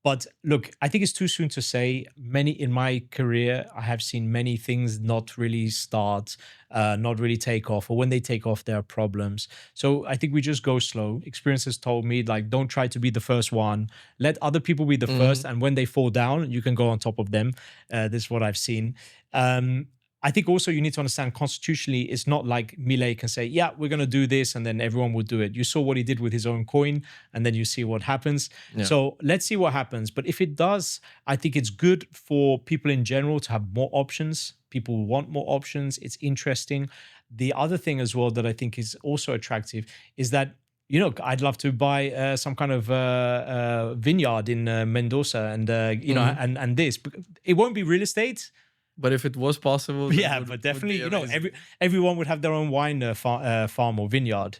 But look, I think it's too soon to say. In my career, I have seen many things not really start, not really take off, or when they take off, there are problems. So I think we just go slow. Experience has told me, like, don't try to be the first one. Let other people be the first, and when they fall down, you can go on top of them. This is what I've seen. I think also you need to understand constitutionally, it's not like Milei can say, yeah, we're going to do this, and then everyone will do it. You saw what he did with his own coin, and then you see what happens. Yeah. So let's see what happens. But if it does, I think it's good for people in general to have more options. People want more options. It's interesting. The other thing as well that I think is also attractive is that, I'd love to buy some kind of vineyard in Mendoza, and and this. It won't be real estate. But if it was possible, then Yeah, would- but would definitely, be amazing. everyone would have their own wine farm or vineyard.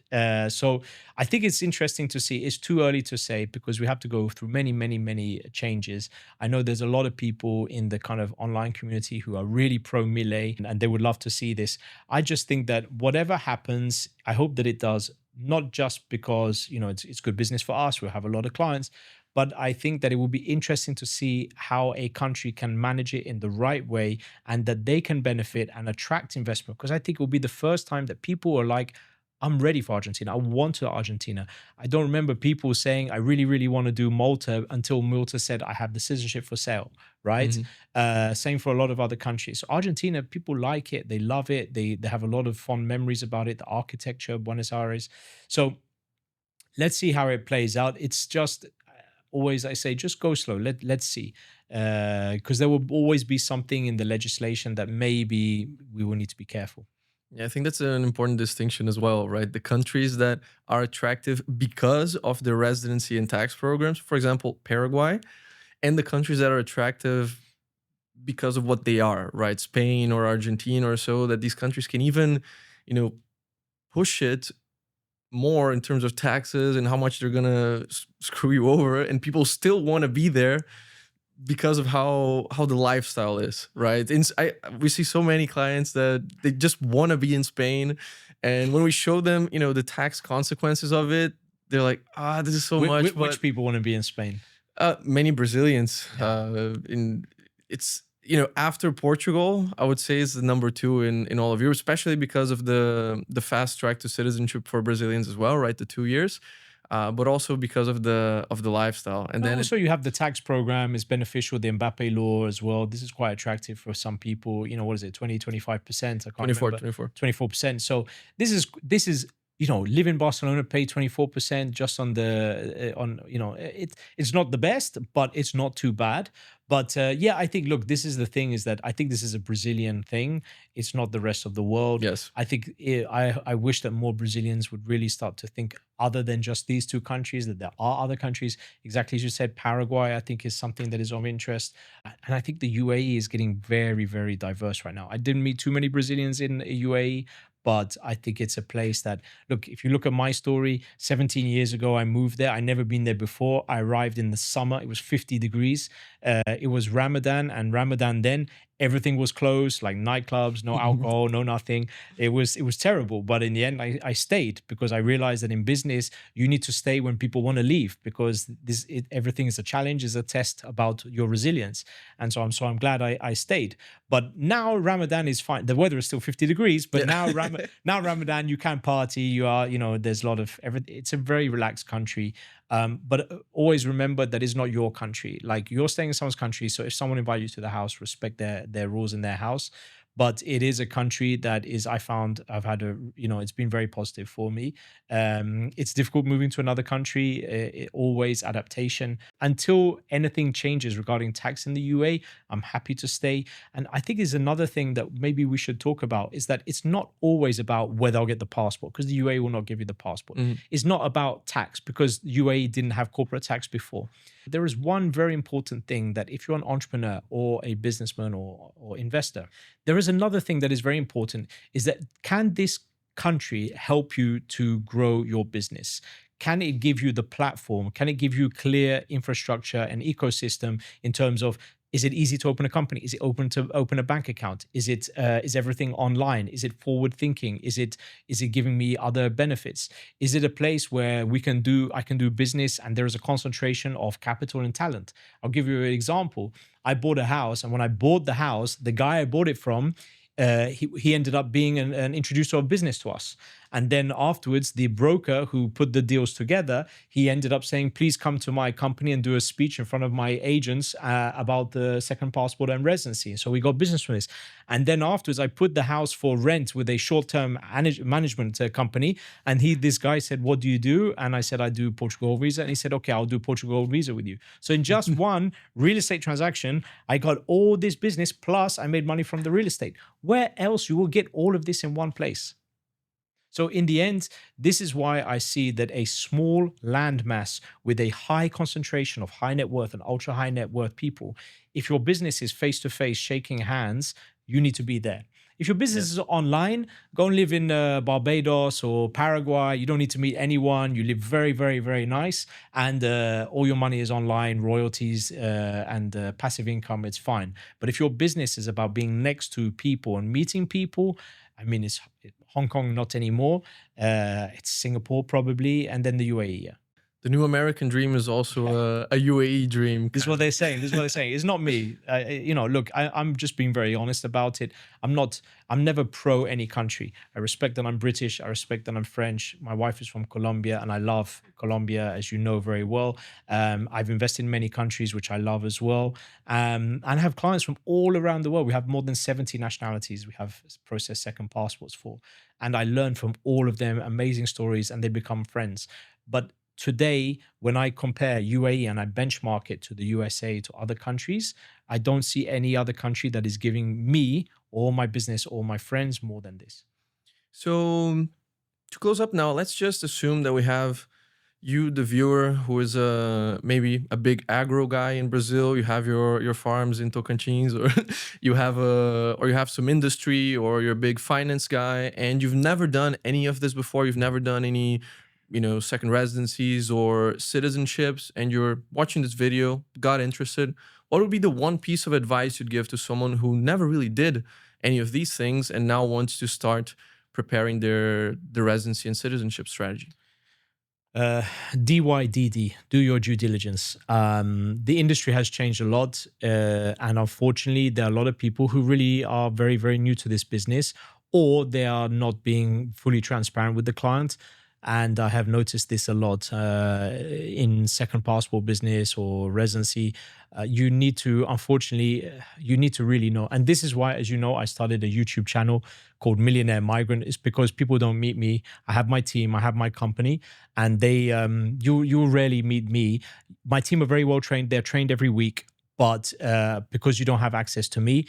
So I think it's interesting to see. It's too early to say because we have to go through many, many, many changes. I know there's a lot of people in the kind of online community who are really pro Milei, and they would love to see this. I just think that whatever happens, I hope that it does, not just because, it's good business for us. We have a lot of clients. But I think that it will be interesting to see how a country can manage it in the right way and that they can benefit and attract investment. Because I think it will be the first time that people are like, I'm ready for Argentina. I want to Argentina. I don't remember people saying, I really, really want to do Malta until Malta said, I have the citizenship for sale, right? Hmm. Same for a lot of other countries. So Argentina, people like it. They love it. They have a lot of fond memories about it, the architecture, Buenos Aires. So let's see how it plays out. It's just always, I say, just go slow. Let's see. Because there will always be something in the legislation that maybe we will need to be careful. Yeah, I think that's an important distinction as well, right? The countries that are attractive because of their residency and tax programs, for example, Paraguay, and the countries that are attractive because of what they are, right? Spain or Argentina or so, that these countries can even, you know, push it more in terms of taxes and how much they're gonna screw you over, and people still want to be there because of how the lifestyle is, right? We see so many clients that they just want to be in Spain, and when we show them, the tax consequences of it, they're like, this is so much. Which people want to be in Spain? Many Brazilians, Yeah. in it's after Portugal, I would say is the number two in all of Europe, especially because of the fast track to citizenship for Brazilians as well, right? The 2 years, but also because of the lifestyle, and then Also, you have the tax program is beneficial, the Mbappe law as well. This is quite attractive for some people. What is it, 20, 25%? I can't 24, remember. 24. 24%. So this is live in Barcelona, pay 24% just on the on it's not the best, but it's not too bad. But yeah, I think, look, this is the thing, is that I think this is a Brazilian thing. It's not the rest of the world. Yes. I think I wish that more Brazilians would really start to think other than just these two countries, that there are other countries. Exactly as you said, Paraguay, I think, is something that is of interest. And I think the UAE is getting very, very diverse right now. I didn't meet too many Brazilians in UAE, but I think it's a place that, look, if you look at my story, 17 years ago, I moved there. I never been there before. I arrived in the summer. It was 50 degrees. It was Ramadan, and Ramadan then everything was closed, like nightclubs, no alcohol, no nothing. It was terrible. But in the end, I stayed, because I realized that in business, you need to stay when people want to leave, because everything is a challenge, is a test about your resilience. And so I'm glad I stayed. But now Ramadan is fine. The weather is still 50 degrees, but now Ramadan, you can party. You are, there's a lot of everything. It's a very relaxed country. But always remember that it's not your country. Like, you're staying in someone's country. So if someone invites you to the house, respect their rules in their house. But it is a country that is, I've had it's been very positive for me. It's difficult moving to another country, always adaptation. Until anything changes regarding tax in the UAE, I'm happy to stay. And I think is another thing that maybe we should talk about, is that it's not always about whether I'll get the passport, because the UAE will not give you the passport. Mhm. It's not about tax, because UAE didn't have corporate tax before. There is one very important thing, that if you're an entrepreneur or a businessman or investor, there is another thing that is very important, is that, can this country help you to grow your business? Can it give you the platform? Can it give you clear infrastructure and ecosystem in terms of, is it easy to open a company? Is it open to open a bank account? Is everything online? Is it forward thinking? Is it giving me other benefits? Is it a place where I can do business, and there is a concentration of capital and talent? I'll give you an example. I bought a house, and when I bought the house, the guy I bought it from, he ended up being an introducer of business to us. And then afterwards, the broker who put the deals together, he ended up saying, please come to my company and do a speech in front of my agents about the second passport and residency. So we got business from this. And then afterwards, I put the house for rent with a short-term management company. And this guy said, what do you do? And I said, I do Portugal visa. And he said, okay, I'll do Portugal visa with you. So in just one real estate transaction, I got all this business, plus I made money from the real estate. Where else you will get all of this in one place? So in the end, this is why I see that a small landmass with a high concentration of high net worth and ultra high net worth people, if your business is face to face, shaking hands, you need to be there. If your business is online, go and live in Barbados or Paraguay. You don't need to meet anyone. You live very, very, very nice. And all your money is online, royalties and passive income, it's fine. But if your business is about being next to people and meeting people, I mean, it's Hong Kong, not anymore. It's Singapore probably, and then the UAE. Yeah. The new American dream is also a UAE dream. This is what they're saying. This is what they're saying. It's not me. Look, I'm just being very honest about it. I'm never pro any country. I respect that I'm British. I respect that I'm French. My wife is from Colombia and I love Colombia, as you know very well. I've invested in many countries, which I love as well. And I have clients from all around the world. We have more than 70 nationalities we have processed second passports for. And I learn from all of them amazing stories and they become friends. But today, when I compare UAE and I benchmark it to the USA, to other countries, I don't see any other country that is giving me or my business or my friends more than this. So to close up now, let's just assume that we have you, the viewer, who is maybe a big agro guy in Brazil. You have your farms in Tocantins, or you have some industry, or you're a big finance guy, and you've never done any of this before. You've never done any second residencies or citizenships, and you're watching this video, got interested. What would be the one piece of advice you'd give to someone who never really did any of these things and now wants to start preparing their residency and citizenship strategy? DYDD, do your due diligence. The industry has changed a lot. And unfortunately, there are a lot of people who really are very, very new to this business, or they are not being fully transparent with the client. And I have noticed this a lot in second passport business or residency. You need to, unfortunately, you need to really know. And this is why, as you know, I started a YouTube channel called Millionaire Migrant. It's because people don't meet me. I have my team, I have my company, and you'll rarely meet me. My team are very well trained. They're trained every week. But because you don't have access to me,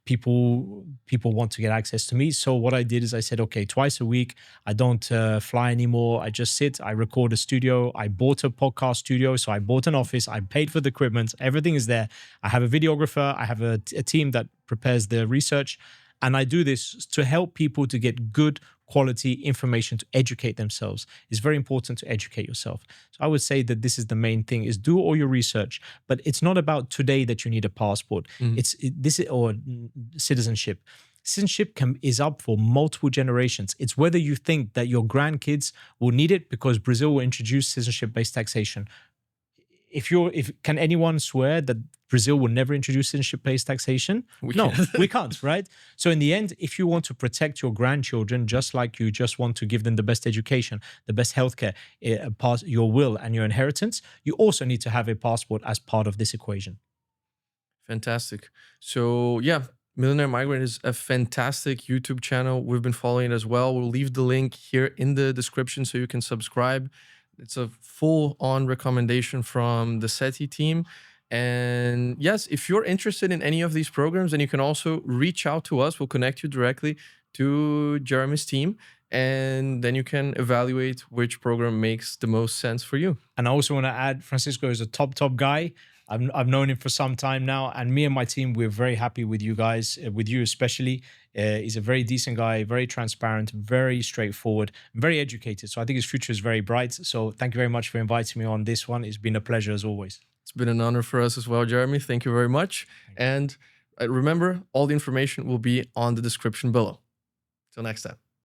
people want to get access to me. So what I did is I said, okay, twice a week, I don't fly anymore. I just sit, I record a studio. I bought a podcast studio. So I bought an office. I paid for the equipment. Everything is there. I have a videographer. I have a team that prepares the research. And I do this to help people to get good quality information to educate themselves. It's very important to educate yourself. So I would say that this is the main thing, is do all your research, but it's not about today that you need a passport. Or citizenship. Citizenship is up for multiple generations. It's whether you think that your grandkids will need it, because Brazil will introduce citizenship-based taxation. Can anyone swear that Brazil will never introduce citizenship-based taxation? No, we can't, right? So in the end, if you want to protect your grandchildren, just like you just want to give them the best education, the best healthcare, your will and your inheritance, you also need to have a passport as part of this equation. Fantastic. So yeah, Millionaire Migrant is a fantastic YouTube channel. We've been following it as well. We'll leave the link here in the description so you can subscribe. It's a full-on recommendation from the SETI team. And yes, if you're interested in any of these programs, then you can also reach out to us. We'll connect you directly to Jeremy's team, and then you can evaluate which program makes the most sense for you. And I also want to add, Francisco is a top guy. I've known him for some time now, and me and my team, we're very happy with you guys, with you especially. He's a very decent guy, very transparent, very straightforward, very educated. So I think his future is very bright. So thank you very much for inviting me on this one. It's been a pleasure as always. It's been an honor for us as well, Jeremy. Thank you very much. And remember, all the information will be on the description below. Till next time.